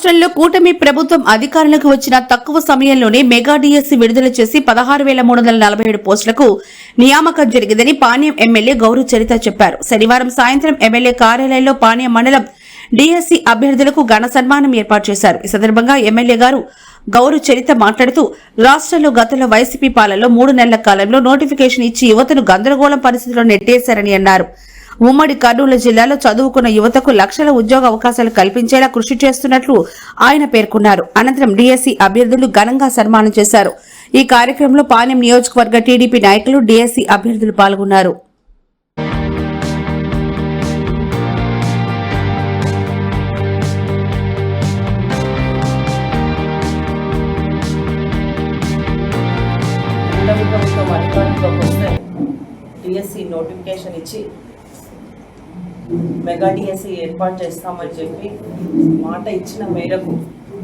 రాష్ట్రంలో కూటమి ప్రభుత్వం అధికారంలోకి వచ్చిన తక్కువ సమయంలోనే మెగా డిఎస్సీ విడుదల చేసి 16,347 పోస్టులకు నియామకం జరిగిందని పాణ్యం ఎమ్మెల్యే గౌరు చరిత చెప్పారు. శనివారం సాయంత్రం ఎమ్మెల్యే కార్యాలయంలో పాణ్యం మండలం డిఎస్సీ అభ్యర్థులకు ఘన సన్మానం ఏర్పాటు చేశారు. ఈ సందర్భంగా ఎమ్మెల్యే గారు గౌరు చరిత మాట్లాడుతూ రాష్ట్రంలో గతంలో వైసీపీ పాలనలో 3 నెలల కాలంలో నోటిఫికేషన్ ఇచ్చి యువతను గందరగోళం పరిస్థితిలో నెట్టేశారని అన్నారు. ఉమ్మడి కర్నూలు జిల్లాలో చదువుకున్న యువతకు లక్షల ఉద్యోగ అవకాశాలు కల్పించేలా కృషి చేస్తున్నట్లు ఆయన పేర్కొన్నారు. అనంతరం డిఎస్సీ అభ్యర్థులు ఘనంగా సన్మానం చేశారు. ఈ కార్యక్రమంలో పాణ్యం నియోజకవర్గ టీడీపీ నాయకులు డిఎస్సీ అభ్యర్థులు పాల్గొన్నారు. డిఎస్సీ నోటిఫికేషన్ ఇచ్చి మెగా డిఎస్సీ ఏర్పాటు చేస్తామని చెప్పి మాట ఇచ్చిన మేరకు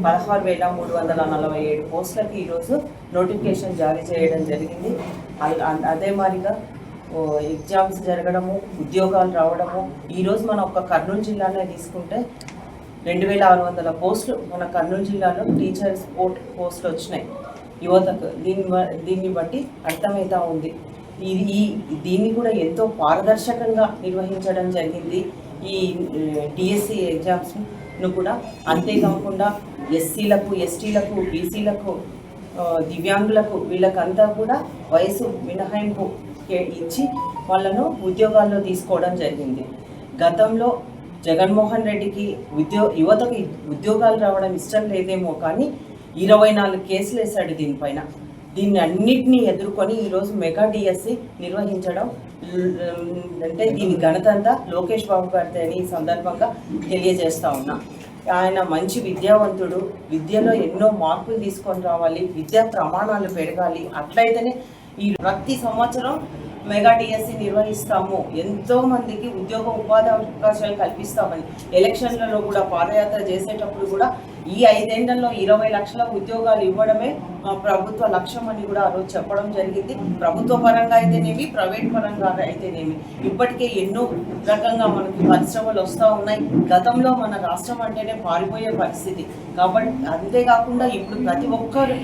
16,347 పోస్టులకి ఈరోజు నోటిఫికేషన్ జారీ చేయడం జరిగింది. అదే మాదిరిగా ఎగ్జామ్స్ జరగడము, ఉద్యోగాలు రావడము. ఈరోజు మన ఒక కర్నూలు జిల్లానే తీసుకుంటే 2,600 పోస్టులు మన కర్నూలు జిల్లాలో టీచర్ సపోర్ట్ పోస్టులు వచ్చినాయి యువతకు. దీన్ని బట్టి అర్థమవుతూ ఉంది. దీన్ని కూడా ఎంతో పారదర్శకంగా నిర్వహించడం జరిగింది ఈ డిఎస్సీ ఎగ్జామ్స్ను కూడా. అంతేకాకుండా ఎస్సీలకు, ఎస్టీలకు, బీసీలకు, దివ్యాంగులకు వీళ్ళకంతా కూడా వయసు మినహాయింపు ఇచ్చి వాళ్ళను ఉద్యోగాల్లో తీసుకోవడం జరిగింది. గతంలో జగన్మోహన్ రెడ్డికి యువతకు ఉద్యోగాలు రావడం ఇష్టం లేదేమో కానీ 24 కేసులు వేశాడు దీనిపైన. దీన్ని అన్నిటినీ ఎదుర్కొని ఈరోజు మెగా డిఎస్సీ నిర్వహించడం అంటే దీని ఘనత అంతా లోకేష్ బాబు గారితో అని ఈ సందర్భంగా తెలియజేస్తా ఉన్నా. ఆయన మంచి విద్యావంతుడు, విద్యలో ఎన్నో మార్పులు తీసుకొని రావాలి, విద్యా ప్రమాణాలు పెరగాలి. అట్లయితేనే ఈ ప్రతి సంవత్సరం మెగా డిఎస్సీ నిర్వహిస్తాము, ఎంతో మందికి ఉద్యోగ ఉపాధి అవకాశాలు కల్పిస్తామని ఎలక్షన్లలో కూడా పాదయాత్ర చేసేటప్పుడు కూడా ఈ 5 ఏళ్లలో 20 లక్షల ఉద్యోగాలు ఇవ్వడమే ప్రభుత్వ లక్ష్యం అని కూడా ఆ రోజు చెప్పడం జరిగింది. ప్రభుత్వ పరంగా అయితేనేమి, ప్రైవేట్ పరంగా అయితేనేమి ఇప్పటికే ఎన్నో రకంగా మనకి పరిశ్రమలు వస్తూ ఉన్నాయి. గతంలో మన రాష్ట్రం అంటేనే పారిపోయే పరిస్థితి. కాబట్టి అంతేకాకుండా ఇప్పుడు ప్రతి ఒక్కరు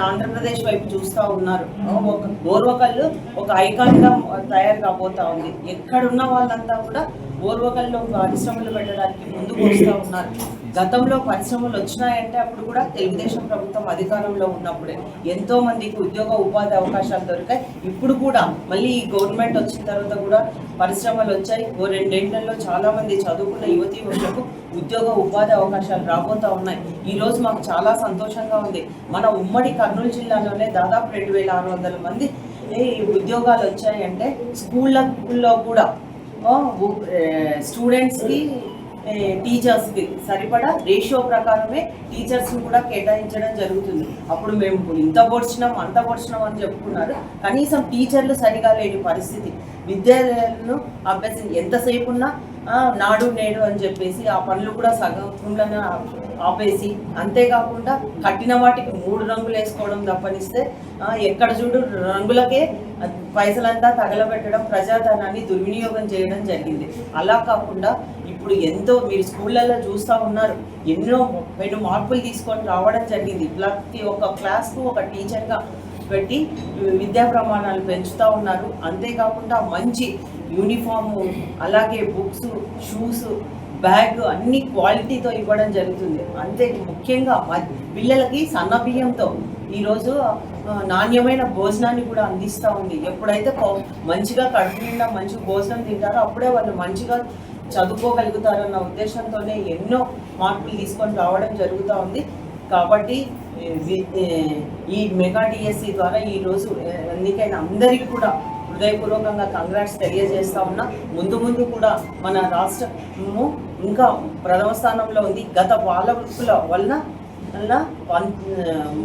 ఆంధ్రప్రదేశ్ వైపు చూస్తూ ఉన్నారు. ఒక ఓర్వకల్లు ఒక ఐకాన్గా తయారు కాబోతా ఉంది. ఎక్కడున్న వాళ్ళంతా కూడా ఓర్వకల్లో పరిశ్రమలు పెట్టడానికి ముందుకు వస్తూ ఉన్నారు. గతంలో పరిశ్రమలు వచ్చినాయంటే అప్పుడు కూడా తెలుగుదేశం ప్రభుత్వం అధికారంలో ఉన్నప్పుడే ఎంతో మందికి ఉద్యోగ ఉపాధి అవకాశాలు దొరికాయి. ఇప్పుడు కూడా మళ్ళీ ఈ గవర్నమెంట్ వచ్చిన తర్వాత కూడా పరిశ్రమలు వచ్చాయి. 2 ఏళ్లలో చాలా మంది చదువుకున్న యువతీయులకు ఉద్యోగ ఉపాధి అవకాశాలు రాబోతూ ఉన్నాయి. ఈరోజు మాకు చాలా సంతోషంగా ఉంది. మన ఉమ్మడి కర్నూలు జిల్లాలోనే దాదాపు 2,600 మంది ఉద్యోగాలు వచ్చాయంటే స్కూళ్ళలో కూడా స్టూడెంట్స్కి, టీచర్స్కి సరిపడా రేషియో ప్రకారమే టీచర్స్ని కూడా కేటాయించడం జరుగుతుంది. అప్పుడు మేము ఇంత పొడిచినాం అంత పొడిచినాం అని చెప్పుకున్నారు. కనీసం టీచర్లు సరిగా లేని పరిస్థితి. విద్యార్థులను అభ్యసించి ఎంతసేపు ఉన్నా నాడు నేడు అని చెప్పేసి ఆ పనులు కూడా సగంలోనే ఆపేసి, అంతేకాకుండా కట్టిన వాటికి 3 రంగులు వేసుకోవడం తప్పనిస్తే ఎక్కడ చూడు రంగులకే పైసలంతా తగలబెట్టడం, ప్రజాధనాన్ని దుర్వినియోగం చేయడం జరిగింది. అలా కాకుండా ఇప్పుడు ఎంతో మీరు స్కూళ్ళల్లో చూస్తూ ఉన్నారు, ఎన్నో మార్పులు తీసుకొని రావడం జరిగింది. ప్రతి ఒక్క క్లాస్కు ఒక టీచర్గా పెట్టి విద్యా ప్రమాణాలు పెంచుతూ ఉన్నారు. అంతేకాకుండా మంచి యూనిఫాము, అలాగే బుక్స్, షూస్, బ్యాగ్ అన్ని క్వాలిటీతో ఇవ్వడం జరుగుతుంది. అంతే ముఖ్యంగా పిల్లలకి సన్న బియ్యంతో ఈరోజు నాణ్యమైన భోజనాన్ని కూడా అందిస్తూ ఉంది. ఎప్పుడైతే మంచిగా కడుపు నిండా మంచి భోజనం తింటారో అప్పుడే వాళ్ళు మంచిగా చదువుకోగలుగుతారన్న ఉద్దేశంతోనే ఎన్నో మార్పులు తీసుకొని రావడం జరుగుతూ ఉంది. కాబట్టి ఈ మెగా డిఎస్సీ ద్వారా ఈరోజు ఎన్నికైన అందరికీ కూడా హృదయపూర్వకంగా కంగ్రాట్స్ తెలియజేస్తా ఉన్నా. ముందు కూడా మన రాష్ట్రము ఇంకా ప్రథమ స్థానంలో ఉంది. గత పాలకుల వలన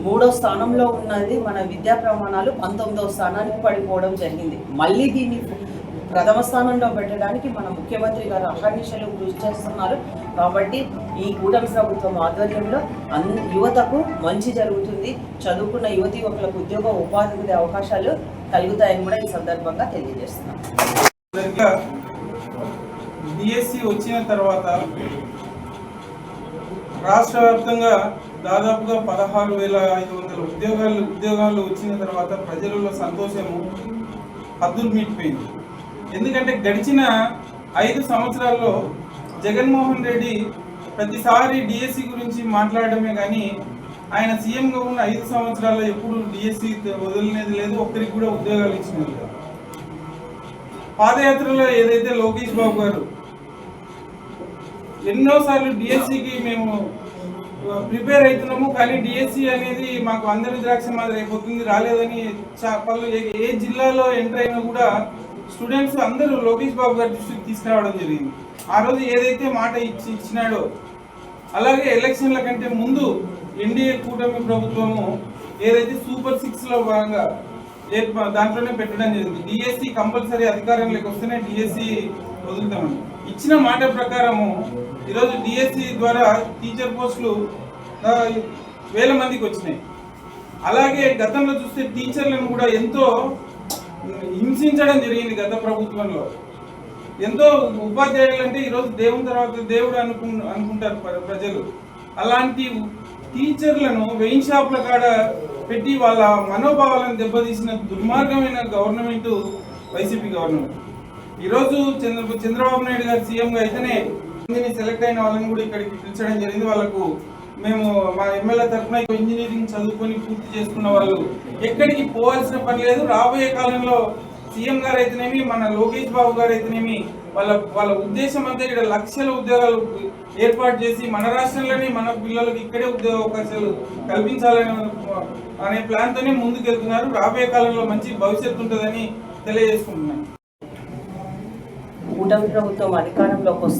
3వ స్థానంలో ఉన్నది మన విద్యా ప్రమాణాలు 19వ స్థానానికి పడిపోవడం జరిగింది. మళ్ళీ దీన్ని ప్రథమ స్థానంలో పెట్టడానికి మన ముఖ్యమంత్రి గారు అహర్నిశలు కృషి చేస్తున్నారు. కాబట్టి ఈ కూటమి ప్రభుత్వం ఆధ్వర్యంలో యువతకు మంచి జరుగుతుంది. చదువుకున్న యువతి యువకులకు ఉద్యోగ ఉపాధి అవకాశాలు కలుగుతాయని కూడా ఈ సందర్భంగా తెలియజేస్తున్నాను. డిఎస్సి వచ్చిన తర్వాత రాష్ట్ర వ్యాప్తంగా దాదాపుగా 16,500 ఉద్యోగాలు వచ్చిన తర్వాత ప్రజలలో సంతోషము హద్దులు మీటిపోయింది. ఎందుకంటే గడిచిన 5 సంవత్సరాల్లో జగన్మోహన్ రెడ్డి ప్రతిసారి డిఎస్సి గురించి మాట్లాడడమే కానీ ఆయన సీఎంగా ఉన్న 5 సంవత్సరాల్లో ఎప్పుడు డిఎస్సి వదిలినది లేదు, ఒక్కరికి కూడా ఉద్యోగాలు ఇచ్చినది లేదు. పాదయాత్రలో ఏదైతే లోకేష్ బాబు గారు ఎన్నోసార్లు డిఎస్సికి మేము ప్రిపేర్ అవుతున్నాము, కానీ డిఎస్సి అనేది మాకు అందరి ద్రాక్ష మాదిరి అయిపోతుంది, రాలేదని పలు ఏ జిల్లాలో ఎంటర్ అయినా కూడా స్టూడెంట్స్ అందరూ లోకేష్ బాబు గారి దృష్టికి తీసుకురావడం జరిగింది. ఆ రోజు ఏదైతే మాట ఇచ్చినాడో అలాగే ఎలక్షన్ల కంటే ముందు ఎన్డీఏ కూటమి ప్రభుత్వము ఏదైతే సూపర్ 6లో భాగంగా దాంట్లోనే పెట్టడం జరిగింది. డిఎస్సి కంపల్సరీ అధికారంలోకి వస్తేనే డిఎస్సి వదులుతామని ఇచ్చిన మాట ప్రకారము ఈరోజు డిఎస్సి ద్వారా టీచర్ పోస్టులు 1000 మందికి వచ్చినాయి. అలాగే గతంలో చూస్తే టీచర్లను కూడా ఎంతో హింసించడం జరిగింది గత ప్రభుత్వంలో. ఎంతో ఉపాధ్యాయులు అంటే ఈరోజు దేవుని తర్వాత దేవుడు అనుకుంటారు ప్రజలు. అలాంటి టీచర్లను వెయిన్ షాప్ల కాడ పెట్టి వాళ్ళ మనోభావాలను దెబ్బతీసిన దుర్మార్గమైన గవర్నమెంట్ వైసీపీ గవర్నమెంట్. ఈరోజు చంద్రబాబు నాయుడు గారు సీఎంగా అయితేనే సెలెక్ట్ అయిన వాళ్ళని కూడా ఇక్కడికి పిలిచడం జరిగింది. వాళ్ళకు మేము మా ఎమ్మెల్యే తరఫున ఇంజనీరింగ్ చదువుకొని పూర్తి చేసుకున్న వాళ్ళు ఎక్కడికి పోవాల్సిన పని లేదు. రాబోయే కాలంలో సీఎం గారు అయితేనేమి మన లోకేష్ బాబు గారు అయితేనేమి వాళ్ళ ఉద్దేశం అంతా ఇక్కడ లక్షల ఉద్యోగాలు ఏర్పాటు చేసి మన రాష్ట్రంలోనే మన పిల్లలకు ఇక్కడే ఉద్యోగ అవకాశాలు కల్పించాలనే ప్లాన్తోనే ముందుకెళ్తున్నారు. రాబోయే కాలంలో మంచి భవిష్యత్తు ఉంటుందని తెలియజేసుకుంటున్నాను. కూటమి ప్రభుత్వం అధికారంలోకి